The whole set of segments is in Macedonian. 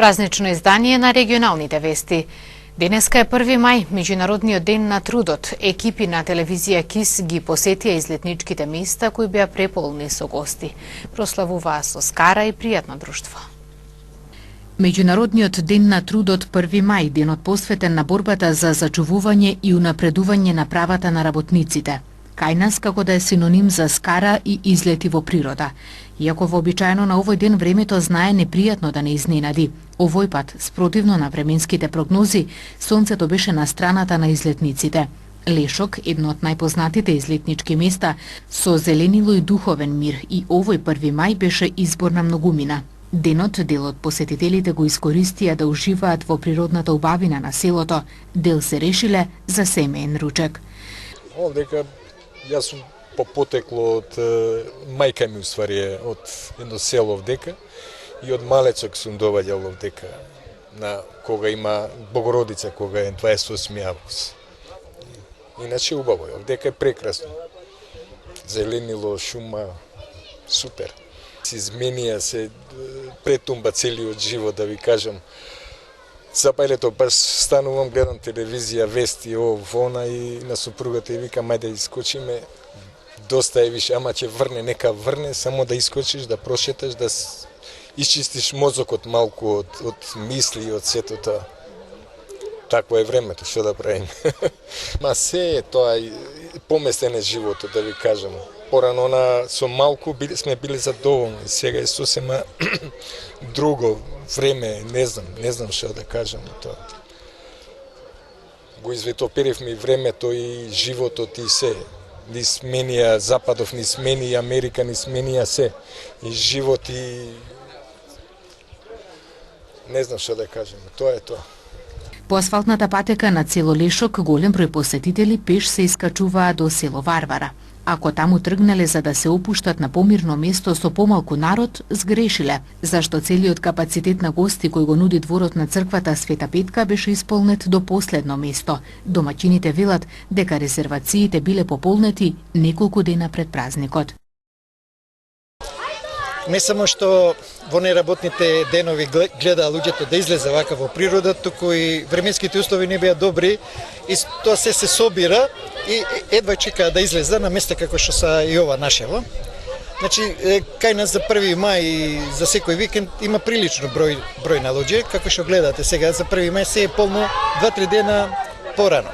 Празнично издание на регионалните вести. Денеска е 1 мај, меѓународниот ден на трудот. Екипи на телевизија КИС ги посетија излетничките места кои беа преполни со гости. Прославуваа со скара и пријатно друштво. Меѓународниот ден на трудот 1 мај, денот посветен на борбата за зачувување и унапредување на правата на работниците. Кај нас како да е синоним за скара и излети во природа. Иако вообичаено на овој ден времето знае непријатно да не изненади. Овој пат, спротивно на временските прогнози, сонцето беше на страната на излетниците. Лешок, едно од најпознатите излетнички места, со зеленило и духовен мир, и овој 1 мај беше избор на многумина. Денот дел од посетителите го искористија да уживаат во природната убавина на селото, дел се решиле за семеен ручек. Овдека јас сум по потекло од мајка ми уствари од едно село овдека и од малечок сум доваѓал овдека на кога има Богородица, кога е 28 август. Иначе убаво е, овдека е прекрасно. Зеленило, шума, супер. Се изменија, се претумба целиот живот, да ви кажам. Запајлето баш станувам, гледам телевизија, вести, она и на супругата и викам, ајде да искочиме, доста е више, ама ќе врне, нека врне, само да искочиш, да прошеташ, да исчистиш мозокот малку од мисли и од сето тоа. Такво е времето, што да правиме. Ма се е тоа, поместен е животот, да ви кажам. Порано со малку сме били задоволни, сега е сосема друго време, не знам што да кажам тоа. Го извитоперивме и времето и животот и се. Ни сменија Западов, ни смени Америка, ни сменија се. И живот и не знам што да кажам, тоа е тоа. По асфалтната патека на село Лешок голем број посетители пеш се искачуваа до село Варвара. Ако таму тргнале за да се опуштат на помирно место со помалку народ, сгрешиле, зашто целиот капацитет на гости кој го нуди дворот на црквата Света Петка беше исполнет до последно место. Домаќините велат дека резервациите биле пополнети неколку дена пред празникот. Не само што во неработните денови гледа луѓето да излезе вака во природа, туку и временските услови не беа добри и тоа се собира и едва чека да излезе на места како што са и ова нашево. Значи, кај нас за 1 мај и за секој викенд има прилично број на луѓе, како што гледате сега за 1 мај се е полно 2-3 дена порано.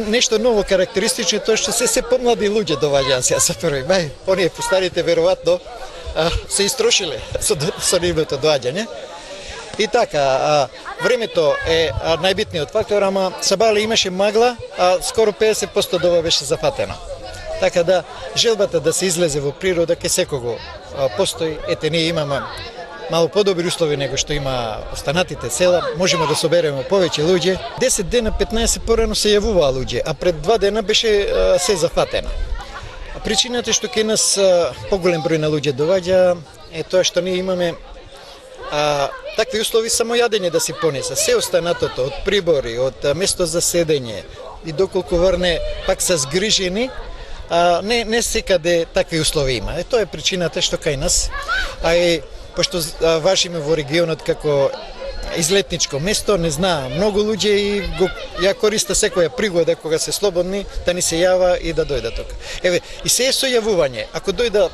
Нешто ново карактеристично е тоа што се помлади луѓе доваѓаат сега за 1 мај. Оние постарите веројатно се истрошиле со нивното доаѓање. И така, времето е најбитниот фактор, ама сабале имаше магла, а скоро 50% дова беше зафатено. Така да, желбата да се излезе во природа ке секого постои. Ете, ние имаме мало подобри услови него што има останатите села, можеме да собереме повеќе луѓе. 10 дена, 15 порано се јавуваа луѓе, а пред 2 дена беше се зафатено. Причината што кај нас поголем број на луѓе доваѓа е тоа што ние имаме такви услови само јадење да се понесе. Се останатото од прибори, од место за седење и доколку врне пак се згрижени, не секаде такви услови има. Тоа е причината што кај нас, пошто важиме во регионот како излетничко место, не знаа многу луѓе и ја користа секоја пригода кога се слободни да ни се јава и да дојда тука. Еве, и се е со јавување. Ако дојда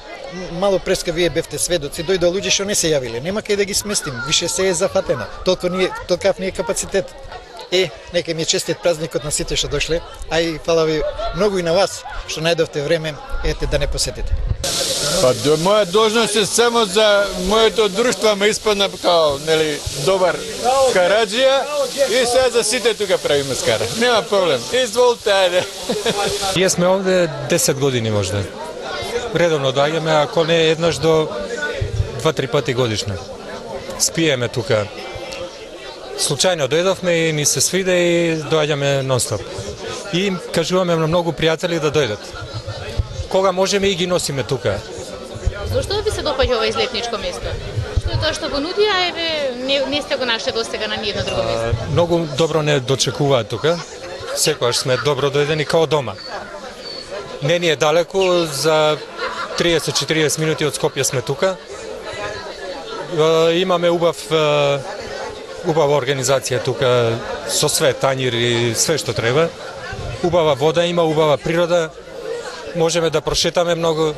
мало преска вие бевте сведоци, дојда луѓе што не се јавиле, нема кај да ги сместим, више се е зафатено. Толкав ни е капацитет. Нека ми е честит празникот на сите што дошле, а и фала ви многу и на вас што најдовте време да не посетите. Па моја должност е само за моето друштво, ме испадна као добар караджија и сега за сите тука правиме скара. Нема проблем. Изволте, ајде. Ние сме овде 10 години можда. Редовно доаѓаме, ако не еднаш до 2-3 пати годишно. Спиеме тука. Случајно дојдовме и ни се свиде и доаѓаме нон-стоп. И им кажуваме на многу пријатели да дојдат. Кога можеме и ги носиме тука. Зошто ви се допаѓа ова излетничко место? Што е тоа што го нуди, а еве не сте го нашли досега на ниедно друго место? Многу добро не дочекуваат тука. Секогаш сме добро дојдени као дома. Не ни е далеку, за 30-40 минути од Скопје сме тука. имаме убава организација тука со све, тањир и све што треба. Убава вода има, убава природа. Можеме да прошетаме многу,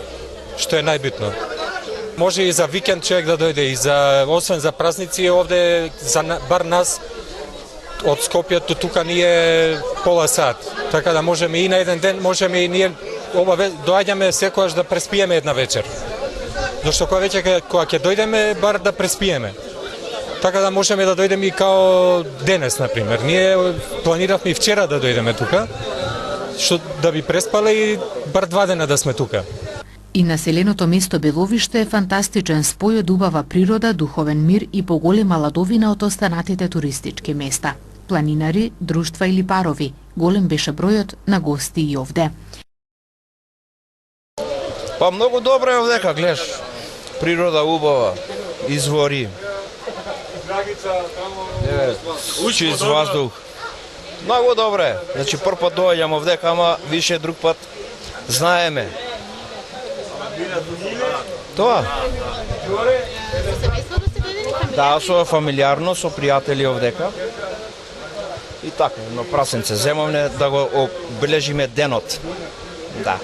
што е најбитно. Може и за викенд човек да дојде и освен за празници овде бар нас од Скопје до тука ни е пола сат. Така да можеме и на еден ден, можеме и ние доаѓаме секогаш да преспиеме една вечер. Зашто кога ќе дојдеме бар да преспиеме. Така да можеме да дојдеме и као денес, например. Ние планиравме и вчера да дојдеме тука, што да би преспале и бар 2 дена да сме тука. И населеното место Беловиште е фантастичен спој од убава природа, духовен мир и поголема ладовина од останатите туристички места. Планинари, друштва или парови. Голем беше бројот на гости и овде. Па многу добро е овдека, гледаш. Природа убава, извори. Чист воздух. Многу добро е. Значи прв пат доаѓам овдека, ама више друг пат знаеме. Тоа. Да, со фамилиарно, со пријатели овдека. И така, на прасенце земавме да го обележиме денот. Да.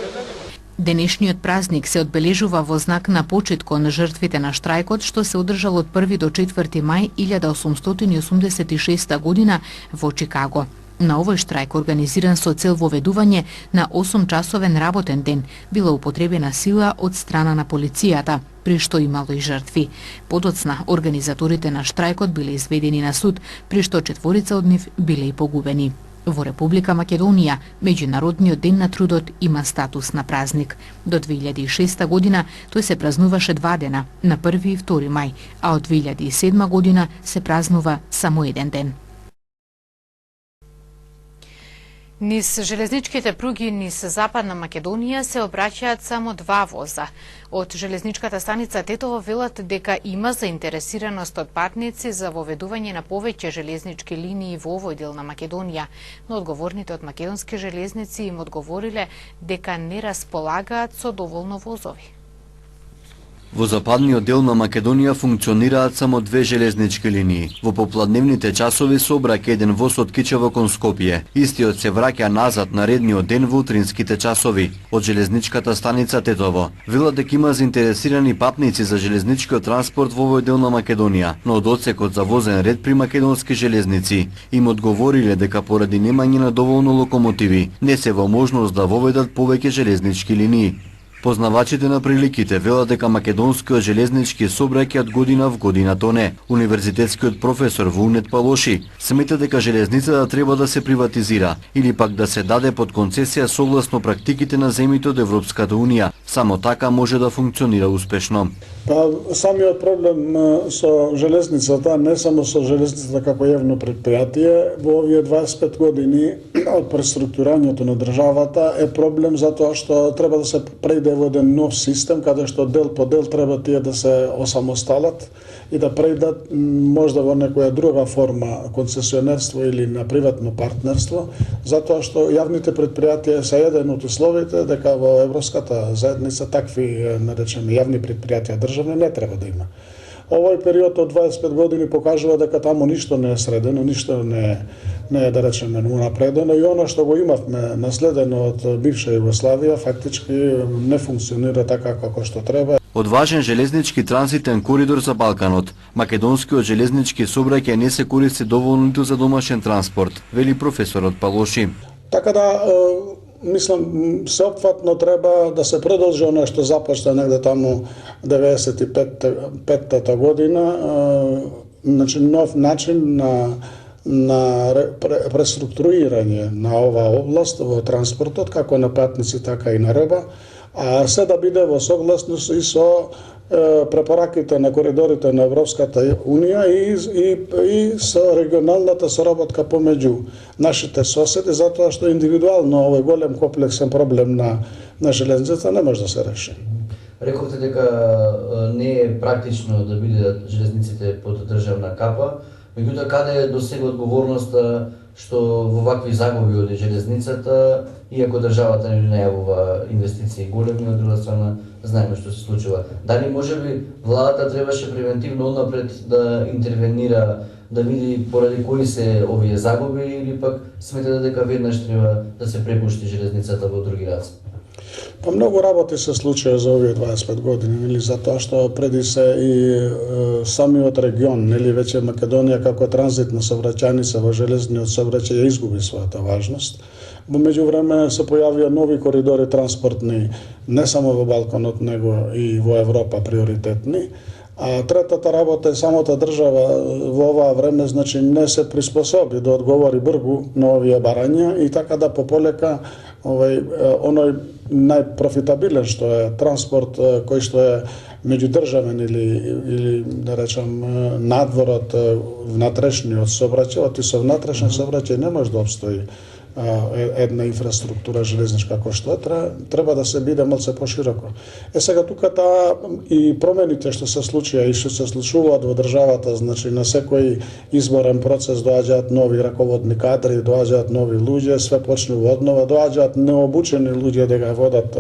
Денешниот празник се одбележува во знак на почит кон жртвите на штрајкот што се одржал од 1 до 4 мај 1886 година во Чикаго. На овој штрајк, организиран со цел воведување на 8-часовен работен ден, била употребена сила од страна на полицијата, при што имало и жртви. Подоцна, организаторите на штрајкот биле изведени на суд, при што 4 од нив биле и погубени. Во Република Македонија, Меѓународниот ден на трудот има статус на празник. До 2006 година тој се празнуваше 2 дена, на 1 и 2 мај, а од 2007 година се празнува само еден ден. Низ железничките пруги низ Западна Македонија се обраќаат само 2 воза. Од железничката станица Тетово велат дека има заинтересираност од патници за воведување на повеќе железнички линии во овој дел на Македонија, но одговорните од македонски железници им одговориле дека не располагаат со доволно возови. Во западниот дел на Македонија функционираат само 2 железнички линии. Во попладневните часови се обраќа еден воз од Кичево кон Скопје. Истиот се враќа назад на редниот ден во утринските часови од железничката станица Тетово. Велат дека има заинтересирани патници за железничкиот транспорт во овој дел на Македонија, но од одсекот за возен ред при македонски железници им одговориле дека поради немање на доволно локомотиви не се во можност да воведат повеќе железнички линии. Познавачите на приликите велат дека македонскиот железнички сообраќаат година в година тоне. Универзитетскиот професор Вунет Палоши смета дека железницата треба да се приватизира или пак да се даде под концесија согласно практиките на земјите од Европската унија. Само така може да функционира успешно. Па самиот проблем со железницата, не само со железницата како јавно предпријатие, во овие 25 години од преструктурирањето на државата е проблем затоа што треба да се прејде во еден нов систем, каде што дел по дел треба тие да се осамосталат и да прејдат можда во некоја друга форма концесионерство или на приватно партнерство, затоа што јавните предпријатија се еден од условите дека во Европската заедница такви, наречеме, јавни предпријатија државни не треба да има. Овој период од 25 години покажува дека таму ништо не е средено, ништо не е, да речеме, унапредено и она што го имавме наследено од бивша Југославија фактички не функционира така како што треба. Од важен железнички транзитен коридор за Балканот, македонскиот железнички сообраќај не се користи доволно ниту за домашен транспорт, вели професорот Палоши. Така да мислам, сеопфатно треба да се продолжи она што започна негде таму 95-та година, значи нов начин на преструктурирање на оваа област во транспортот, како на патници, така и на роба, а се да биде во согласност и со препораките на коридорите на Европската Унија и со регионалната соработка помеѓу нашите соседи, затоа што индивидуално овој голем комплексен проблем на железницата не може да се реши. Рековте дека не е практично да бидат железниците под државна капа, меѓутоа каде е досега одговорноста што во вакви загуби од железницата, иако државата не најавува инвестиции големи, од друга страна знаеме што се случува. Дали можеби владата требаше превентивно однапред да интервенира, да види поради кои се овие загуби, или пак сметате дека веднаш треба да се препушти железницата во други раце? Па многу работи се случија за овие 25 години, нели, затоа што преди се и самиот регион, нели, веќе Македонија како транзитна сообраќајница во железниот сообраќај ја изгуби својата важност. Во меѓувреме се појавија нови коридори транспортни, не само во Балканот, него и во Европа приоритетни. А третата работа е самата држава во оваа време, значи, не се приспособи да одговори бргу на овие барања и така да пополека оној најпрофитабилен што е транспорт кој што е меѓудржавен или да речам надвор од внатрешниот сообраќај, и со внатрешен сообраќај не може да обстои една инфраструктура железничка како што треба да се биде малце пошироко. Сега тука и промените што се случија и што се случуваат во државата, значи на секој изборен процес доаѓаат нови раководни кадри, доаѓаат нови луѓе, све почнува однова, доаѓаат необучени луѓе да го водат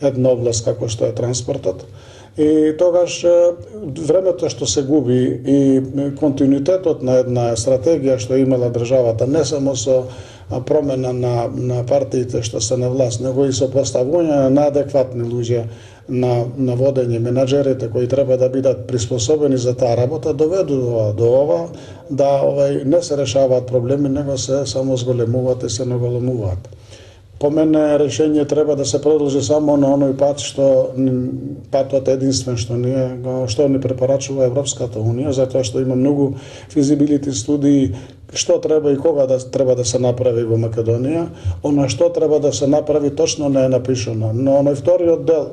една област како што е транспортот. И тогаш времето што се губи и континуитетот на една стратегија што имала државата, не само со промена на партиите што се на власт, него и со поставување на адекватни луѓе на водење, менаџерите кои треба да бидат приспособени за таа работа, доведува до ова да не се решаваат проблеми, него се само зголемуваат и се наголемуваат. По мене решение треба да се продолжи само на оној пат што патот единствен што ни препорачува Европската унија, затоа што има многу физибилити студии што треба и кога треба да се направи во Македонија. Она што треба да се направи точно не е напишано, но оној вториот дел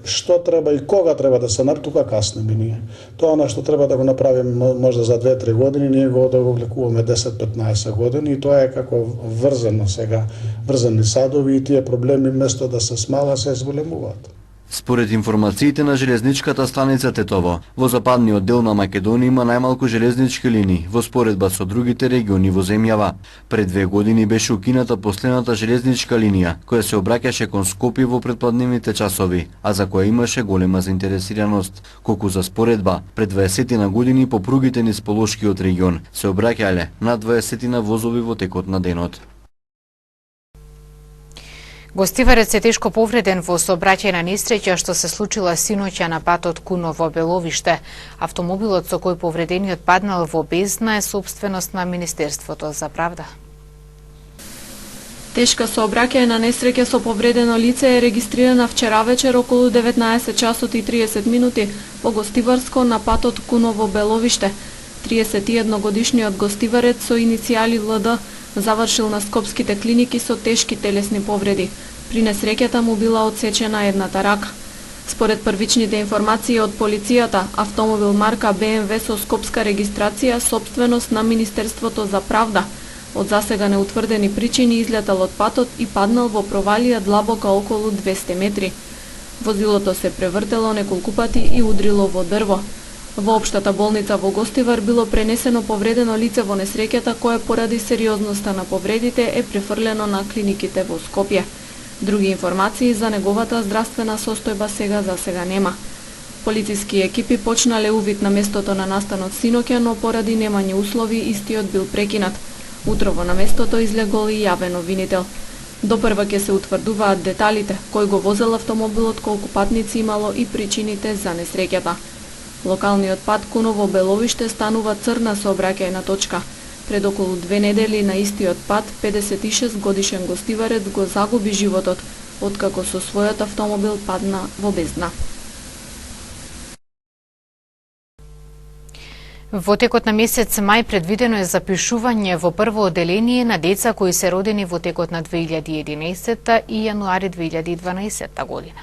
што треба и кога треба да се направи, тука каснеме ние. Тоа она што треба да го направиме можда за 2-3 години, ние го влекуваме 10-15 години и тоа е како врзано сега, врзани садови и тие проблеми место да се смала се зголемуваат. Според информациите на железничката станица Тетово, во западниот дел на Македонија има најмалку железнички линии во споредба со другите региони во земјава. Пред 2 години беше укината последната железничка линија, која се обраќаше кон Скопје во предпладневните часови, а за која имаше голема заинтересираност. Колку за споредба, пред 20 на години по пругите низ Полошкиот регион се обраќале над 20 возови во текот на денот. Гостиварец е тешко повреден во сообраќајна несреќа што се случила синоќа на патот Куново-Беловиште. Автомобилот со кој повредениот паднал во бездна е сопственост на Министерството за правда. Тешка сообраќајна несреќа со повредено лице е регистрирана вчера вечер околу 19 часот и 30 минути во Гостиварско на патот Куново-Беловиште. 31 годишниот гостиварец со иницијали ЛД завршил на скопските клиники со тешки телесни повреди. При несреќата му била отсечена едната рака. Според првичните информации од полицијата, автомобил марка БМВ со скопска регистрација, сопственост на Министерството за правда, од засега неутврдени причини излетал од патот и паднал во провалија длабока околу 200 метри. Возилото се превртело неколку пати и удрило во дрво. Во општата болница во Гостивар било пренесено повредено лице во несреќата, кое поради сериозноста на повредите е префрлено на клиниките во Скопје. Други информации за неговата здравствена состојба за сега нема. Полициски екипи почнале увид на местото на настанот синоќа, но поради немање услови истиот бил прекинат. Утрово на местото излегол и јавен обвинител. Допрва ќе се утврдуваат деталите, кој го возел автомобилот, колку патници имало и причините за несреќата. Локалниот пат Куново-Беловиште станува црна сообраќајна точка. Пред околу 2 недели на истиот пат 56 годишен гостиварец го загуби животот, откако со својот автомобил падна во бездна. Во текот на месец мај предвидено е запишување во прво оделение на деца кои се родени во текот на 2011 и јануари 2012 година.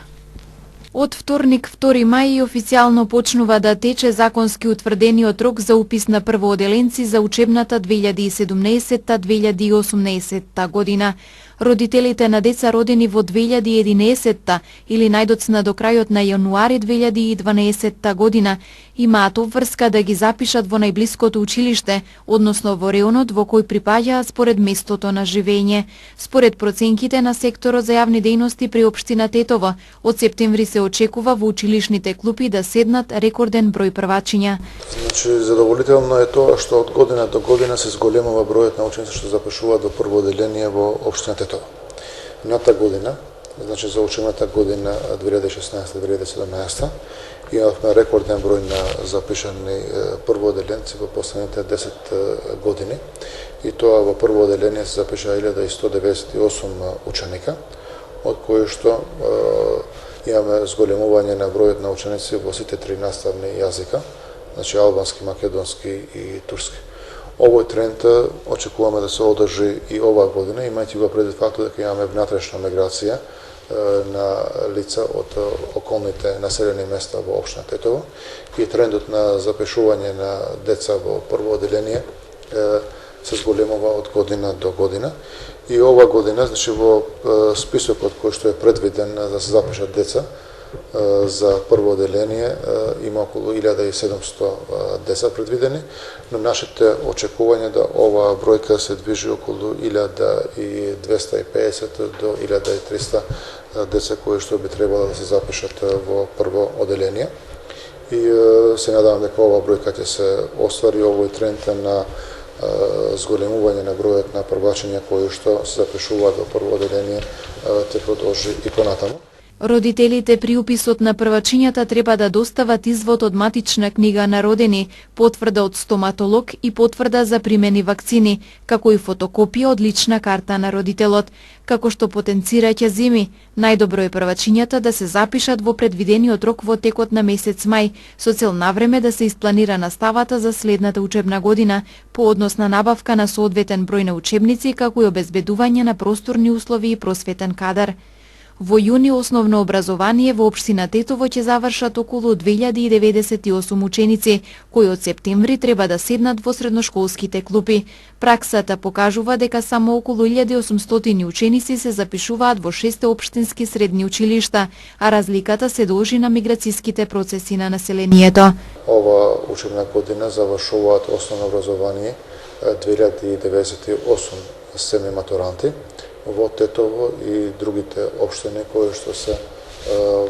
Од вторник, 2 мај, официјално почнува да тече законски утврдениот рок за упис на првооделенци за учебната 2017-2018 година. Родителите на деца родени во 2011 или најдоцна до крајот на јануари 2012 година имаат обврска да ги запишат во најблиското училиште, односно во реонот во кој припаѓаат според местото на живење. Според проценките на секторот за јавни дејности при општина Тетово, од септември се очекува во училишните клупи да седнат рекорден број првачиња. Значи, задоволително е тоа што од година до година се зголемува бројот на ученици што запишуваат во прво оделение во општина Тетово. Мината година, значи за учебната година 2016-2017, имавме рекорден број на запишани прво оделенци во последните 10 години, и тоа во прво оделение се запиша 1198 ученика, од кои што имаме зголемување на бројот на ученици во сите три наставни јазика, значи албански, македонски и турски. Овој тренд очекуваме да се одржи и оваа година, имајќи го предвид фактот дека имаме внатрешна миграција на лица од околните населени места во општина Тетово, и трендот на запишување на деца во прво оделение се зголемува од година до година. И ова година, значи во списокот кој што е предвиден да се запишат деца за прво оделение, има околу 1700 деца предвидени, но нашите очекувања да оваа бројка се движи околу 1250 до 1300 деца кои што би требало да се запишат во прво оделение. И се надевам дека оваа бројка ќе се оствари, овој тренд на зголемување на бројот на првачиња кои што се запишуваат во прво оделение ќе продолжи и понатаму. Родителите при уписот на првачињата треба да достават извод од матична книга на родени, потврда од стоматолог и потврда за примени вакцини, како и фотокопија од лична карта на родителот. Како што потенцира Ќазими, најдобро е првачињата да се запишат во предвидениот рок во текот на месец мај, со цел навреме да се испланира наставата за следната учебна година, по однос на набавка на соодветен број на учебници, како и обезбедување на просторни услови и просветен кадар. Во јуни основно образование во општина Тетово ќе завршат околу 2098 ученици, кои од септември треба да седнат во средношколските клупи. Праксата покажува дека само околу 1800 ученици се запишуваат во 6 општински средни училишта, а разликата се должи на миграцијските процеси на населението. Ова учебна година завршуваат основно образование 2098 семи матуранти во Тетово и другите општини кои што се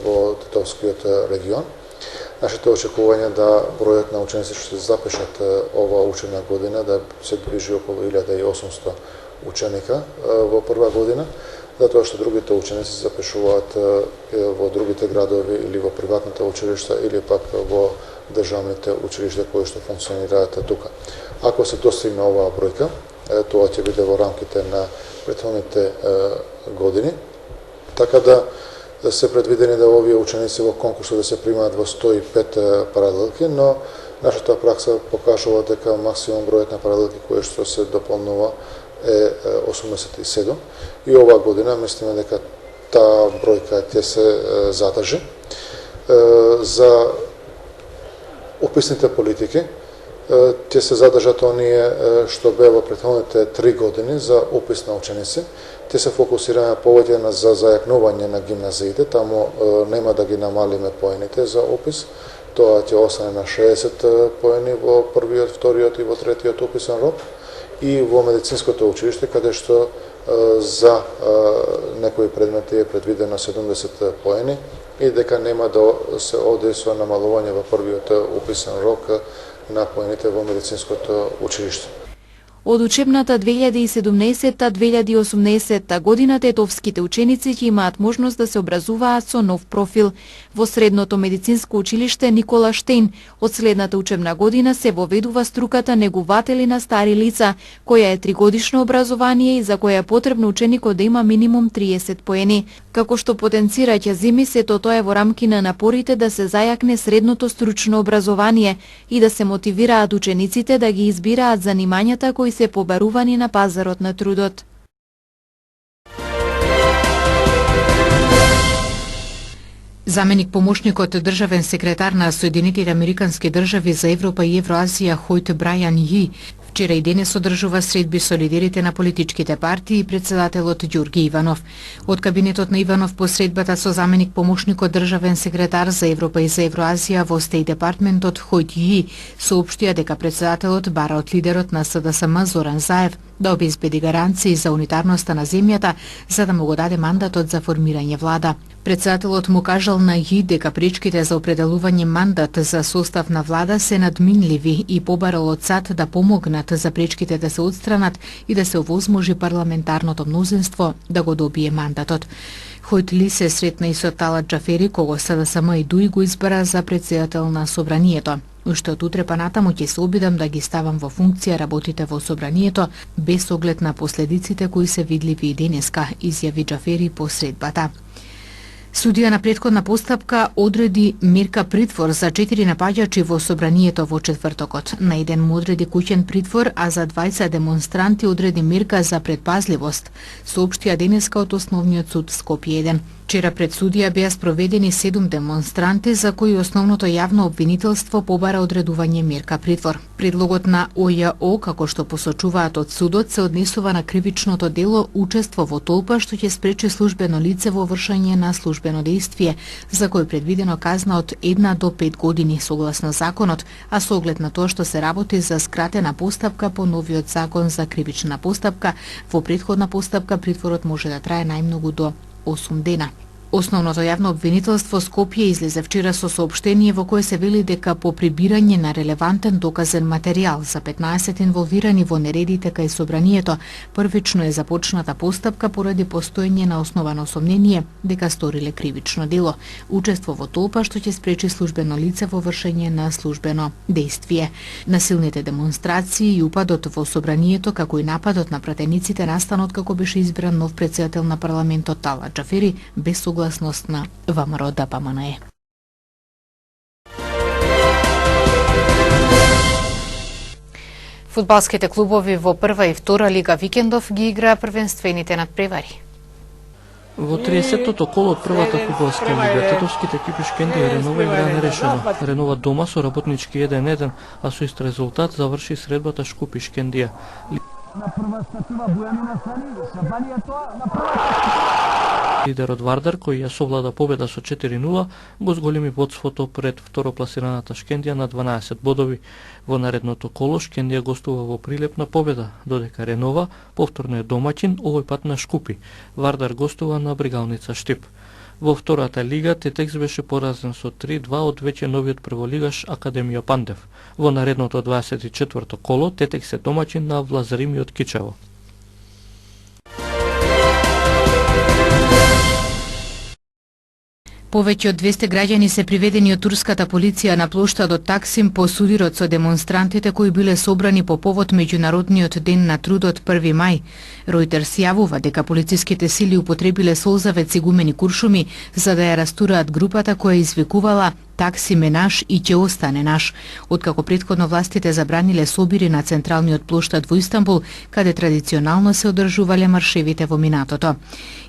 во Тетовскиот регион. Нашите очекувања да бројот на ученици што се запишат ова учебна година да се движи околу 1800 ученика во прва година, затоа што другите ученици се запишуваат во другите градови или во приватните училишта или пак во државните училишта кои што функционираат тука. Ако се достигне оваа бројка, тоа ќе биде во рамките на претходните години, така да се предвидени да овие ученици во конкурсот да се примаат во 105 паралелки, но нашата пракса покажува дека максимум бројот на паралелки кои што се дополнува е 87, и оваа година мислиме дека таа бројка ќе се задржи. За уписните политики ќе се задржат оние што беа во претходните 3 години за упис на ученици. Те се фокусираме повеќе на за зајакнување на гимназиите, таму нема да ги намалиме поените за упис. Тоа ќе остане на 60 поени во првиот, вториот и во третиот уписен рок. И во медицинското училиште, каде што за некои предмети е предвидено 70 поени и дека нема да се оди со намалување во првиот уписен рок на поените во медицинското училиште. Од учебната 2017-2018 година тетовските ученици ќе имаат можност да се образуваат со нов профил. Во средното медицинско училиште Никола Штейн од следната учебна година се воведува струката негуватели на стари лица, која е 3-годишно образование и за која е потребно ученикот да има минимум 30 поени. Како што потенцира Ќазими, сето тоа е во рамки на напорите да се зајакне средното стручно образование и да се мотивираат учениците да ги избираат занимањата кои се побарувани на пазарот на трудот. Заменик помошникот државен секретар на Соединетите Американски држави за Европа и Евроазија Хојт Брајан Ји Вчера и денес одржува средби со лидерите на политичките партии и председателот Ѓурги Иванов. Од кабинетот на Иванов по средбата со заменик помошникот државен секретар за Европа и за Евроазија во Стејт департментот Хојт Ји соопштија дека председателот бара од лидерот на СДСМ Зоран Заев да обезбеди гаранции за унитарноста на земјата за да му го даде мандатот за формирање влада. Председателот му кажал на Ји дека пречките за определување мандат за состав на влада се надминливи и побарал од САД да помогнат за пречките да се отстранат и да се овозможи парламентарното мнозинство да го добие мандатот. Хојт Ли се сретна и со Талат Џафери, кого СДСМ и ДУИ го избра за председател на Собранието. Уште од утре па натаму ќе се обидам да ги ставам во функција работите во Собранието, без оглед на последиците кои се видливи и денеска, изјави Џафери по средбата. Судија на претходна постапка одреди мерка притвор за 4 напаѓачи во Собранието во четвртокот. На еден му одреди куќен притвор, а за 20 демонстранти одреди мерка за предпазливост, соопштија денеска од Основниот суд Скопје 1. Вчера пред судија беа спроведени 7 демонстранти за кои основното јавно обвинителство побара одредување мерка притвор. Предлогот на ОЈО, како што посочуваат од судот, се однесува на кривичното дело учество во толпа што ќе спречи службено лице во вршење на службено дејствие, за кој предвидено казна од 1 до 5 години согласно законот, а со оглед на тоа што се работи за скратена постапка по новиот закон за кривична постапка, во претходна постапка притворот може да трае најмногу до 8 дена. Основното јавно обвинителство Скопје излезе вчера со соопштение во кое се вели дека по прибирање на релевантен доказен материјал за 15 инволвирани во нередите кај Собранието, првично е започната постапка поради постоење на основано сомнение дека сториле кривично дело, учество во толпа што ќе спречи службено лице во вршење на службено дејствие. Насилните демонстрации и упадот во Собранието, како и нападот на пратениците настанот како беше избран нов председател на парламентот Талат Џафери без согласност на ВМРО ДПМНЕ. Фудбалските клубови во прва и втора лига викендов ги играа првенствените надпревари. Во 30-тото коло од првата фудбалска лига, тетовските екипи Шкендија и Ренова играа нерешено. Ренова дома со работнички 1-1, а со ист резултат заврши средбата Шкупи Шкендија. Лидерот Вардар, кој ја совлада победа со 4-0, го зголеми водството пред второпласираната Шкендија на 12 бодови. Во наредното коло Шкендија гостува во прилепна победа, додека Ренова повторно е домаќин, овој пат на Шкупи. Вардар гостува на Бригалница Штип. Во втората лига Тетекс беше поразен со 3-2 од веќе новиот прволигаш Академија Пандев. Во наредното 24-то коло Тетекс е домаќин на Влазарими од Кичево. Повеќе од 200 граѓани се приведени од турската полиција на плоштадот Таксим по судирот со демонстрантите кои биле собрани по повод Меѓународниот ден на трудот 1 мај. Ројтерс јавува дека полициските сили употребиле солзавец и гумени куршуми за да ја растураат групата која извикувала "Таксим е наш и ќе остане наш", откако претходно властите забраниле собири на централниот плоштад во Истанбул, каде традиционално се одржувале маршевите во минатото.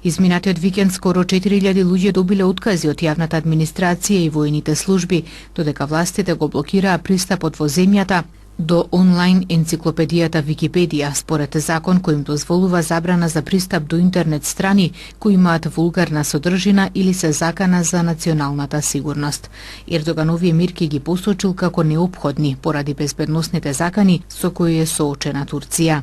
Изминатиот викенд скоро 4000 луѓе добиле откази од јавната администрација и војните служби, додека властите го блокираа пристапот во земјата до онлайн енциклопедијата Википедија, според закон кој им дозволува забрана за пристап до интернет страни кои имаат вулгарна содржина или се закана за националната сигурност. Ердоган овие мерки ги посочил како неопходни поради безбедносните закани со кои е соочена Турција.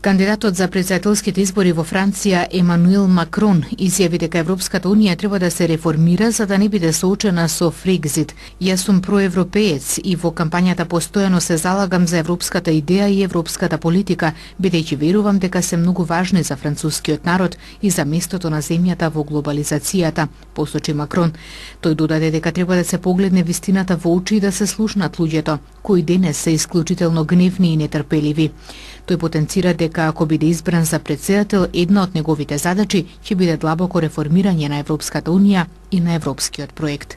Кандидатот за претседателските избори во Франција Емануел Макрон изјави дека Европската унија треба да се реформира за да не биде соочена со Фрекзит. Јас сум проевропеец и во кампањата постојано се залагам за европската идеја и европската политика, бидејќи верувам дека се многу важни за францускиот народ и за местото на земјата во глобализацијата, посочи Макрон. Тој додаде дека треба да се погледне вистината во очи и да се слушнат луѓето, кои денес се исклучително гневни и нетрпеливи. Тој потенцира дека ако биде избран за претседател, една од неговите задачи ќе биде длабоко реформирање на Европската унија и на европскиот проект.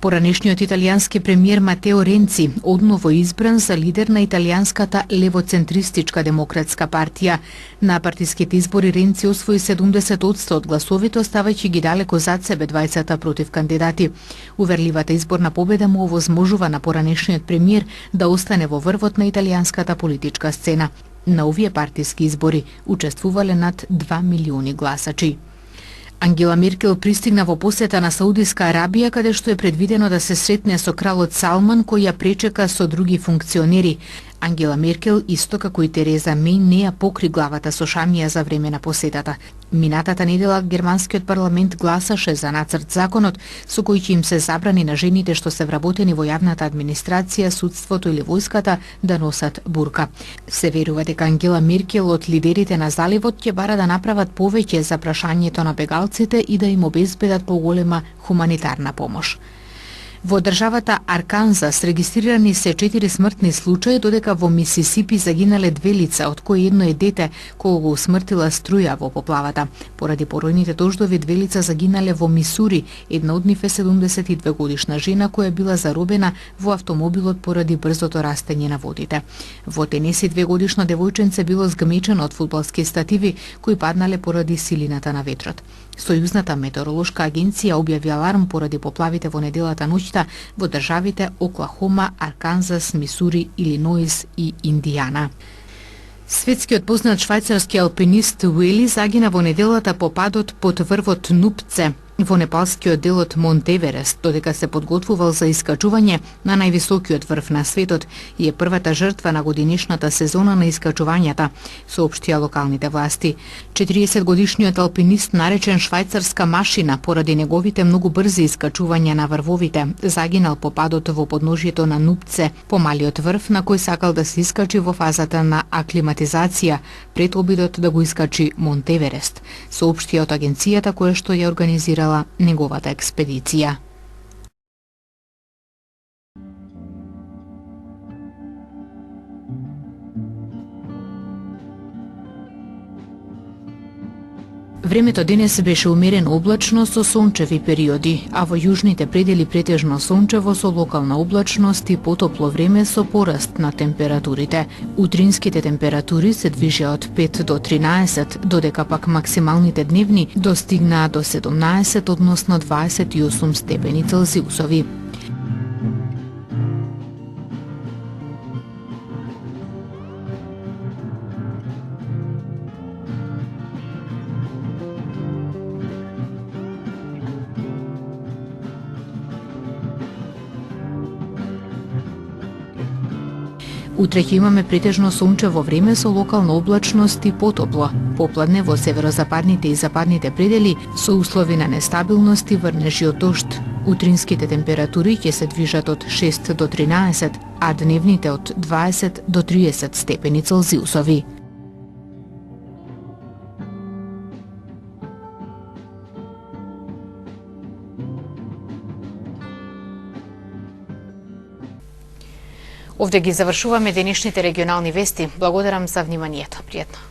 Поранешниот италијански премиер Матео Ренци одново избран за лидер на италијанската левоцентристичка демократска партија. На партиските избори Ренци освои 70% од гласовите, оставајќи ги далеко зад себе 20 против кандидати. Уверливата изборна победа му овозможува на поранешниот премиер да остане во врвот на италијанската политичка сцена. На овие партиски избори учествувале над 2 милиони гласачи. Ангела Меркел пристигна во посета на Саудиска Арабија, каде што е предвидено да се сретне со кралот Салман, кој ја пречека со други функционери. Ангела Меркел, исто како и Тереза Меј, не ја покри главата со шамија за време на посетата. Минатата недела германскиот парламент гласаше за нацрт законот со кој ќе им се забрани на жените што се вработени во јавната администрација, судството или војската да носат бурка. Се верува дека Ангела Меркел од лидерите на заливот ќе бара да направат повеќе за прашањето на бегалците и да им обезбедат поголема хуманитарна помош. Во државата Арканзас регистрирани се 4 смртни случаи, додека во Мисисипи загинале 2 лица, од кои едно е дете кога го усмртила струја во поплавата. Поради поројните дождови 2 лица загинале во Мисури, една од нив е 72 годишна жена која била заробена во автомобилот поради брзото растење на водите. Во Тенеси 2 годишно девојченце било згмечено од фудбалски стативи кои паднале поради силината на ветрот. Сојузната метеоролошка агенција објави аларм поради поплавите во неделата ноќта во државите Оклахома, Арканзас, Мисури, Илиноис и Индијана. Светскиот познат швајцарски алпинист Уели загина во неделата по падот под врвот Нупце во непалскиот дел од Монт Еверест, додека се подготвувал за искачување на највисокиот врв на светот и е првата жртва на годинишната сезона на искачувањата, соопштија локалните власти. 40-годишниот алпинист, наречен швајцарска машина поради неговите многу брзи искачувања на врвовите, загинал по падот во подножјето на Нупце, помалиот врв на кој сакал да се искачи во фазата на аклиматизација пред обидот да го искачи Монт Еверест, соопштија од агенцијата која што ја организирала неговата експедиција. Времето денес беше умерено облачно со сончеви периоди, а во јужните предели претежно сончево со локална облачност и потопло време со пораст на температурите. Утринските температури се движеа од 5 до 13, додека пак максималните дневни достигнаа до 17, односно 28 степени Целзиусови. Утре ќе имаме претежно сончево време со локална облачност и потопло. Попладне во северозападните и западните предели со услови на нестабилност и врнежи од дожд. Утринските температури ќе се движат од 6 до 13, а дневните од 20 до 30 степени Целзиусови. Овде ги завршуваме денешните регионални вести. Благодарам за вниманието. Пријатно.